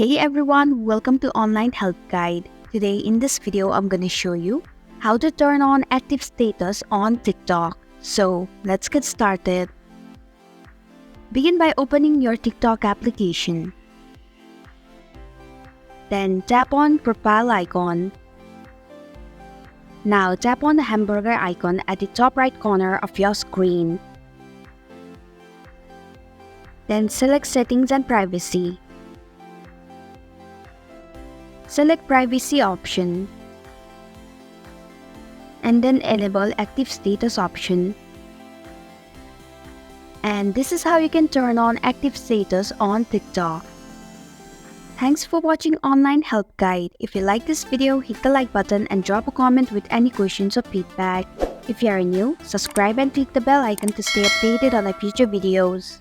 Hey everyone, welcome to Online Help Guide. Today in this video, I'm gonna show you how to turn on active status on TikTok. So let's get started. Begin by opening your TikTok application. Then tap on profile icon. Now tap on the hamburger icon at the top right corner of your screen. Then select settings and privacy. Select privacy option and then enable active status option. And this is how you can turn on active status on TikTok. Thanks for watching Online Help Guide. If you like this video, hit the like button and drop a comment with any questions or feedback. If you are new, subscribe and click the bell icon to stay updated on our future videos.